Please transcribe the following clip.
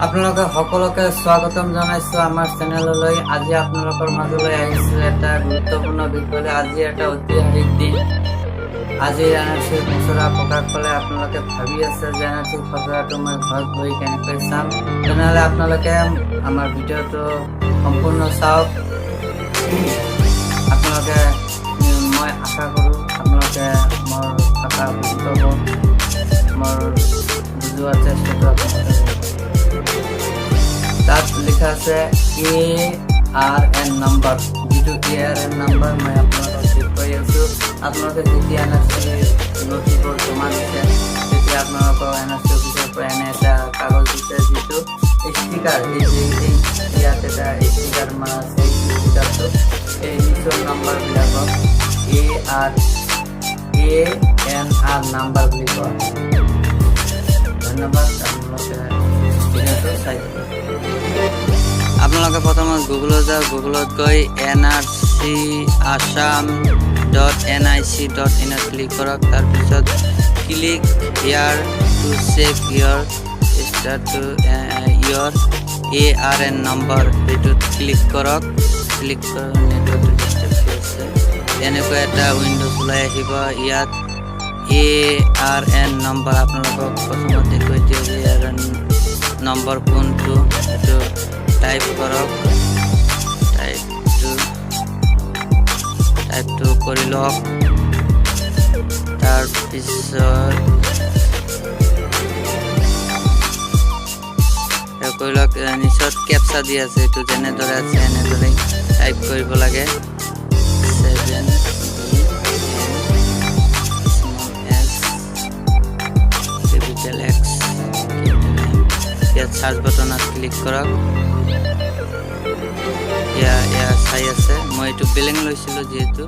আপোনালোকে সকলোকে স্বাগতম জনাইছো আমাৰ চেনেললৈ। আজি আপোনালোকৰ মাজলৈ আহিছো এটা গুৰুত্বপূৰ্ণ বিষয়। আজি এটা ঐতিহাসিক দিন। আজি এনআৰচিৰ খচৰা প্ৰকাশ পালে আপোনালোকে ভাবি আছে যে এনআৰচিৰ খচৰাটো মই ঘৰত বহি কেনেকৈ চাম। তেনেহ'লে আপোনালোকে আমাৰ ভিডিঅ'টো সম্পূৰ্ণ চাওক। আপোনালোকে মই আশা কৰোঁ আপোনালোকে মোৰ কথা বুজি পাব, মোৰ বুজোৱাৰ চেষ্টাটো আপোনালোকে তাত লিখা আছে ARN নাম্বাৰ। যিটো ARN নাম্বাৰ মই আপোনালোকক দেখুৱাই আছোঁ। আপোনালোকে যেতিয়া এনআৰচি নথিবোৰ জমা দিছে তেতিয়া আপোনালোকৰ এনআৰচি অফিচৰ পৰা এনে এটা কাগজ দিছে, যিটো ষ্টিকাৰ, ইয়াত এটা ষ্টিকাৰ মাৰা আছে। এই ষ্টিকাৰটো এই নিজৰ নাম্বাৰবিলাকক ANR নাম্বাৰ বুলি কয়। ধন্যবাদ। আপোনালোকে প্ৰথমে গুগলত যাওক। গুগলত গৈ nrcasam.nic.in ক্লিক কৰক। তাৰপিছত click here to check your ARN number, এইটোত ক্লিক কৰক। ক্লিক কৰি নেটৱৰ্কটো ডিষ্টাৰ্ব হৈ আছে। এনেকুৱা এটা উইণ্ডোজ ওলাই আহিব। ইয়াত ARN নম্বৰ আপোনালোকক প্ৰথমতে দেখুৱাই দিয়ে যে ARN নম্বৰ কোনটো, এইটো টাইপ কৰক। টাইপটো কৰি লওক। তাৰপিছত কৰি লওক। নিচত কেপচা দি আছে, এইটো যেনেদৰে আছে এনেদৰে টাইপ কৰিব লাগে। 7 capital X ইয়াত সাৰ্চ বাটনত ক্লিক কৰক। ইয়া চাই আছে। মই এইটো বেলেগ লৈছিলোঁ যিহেতু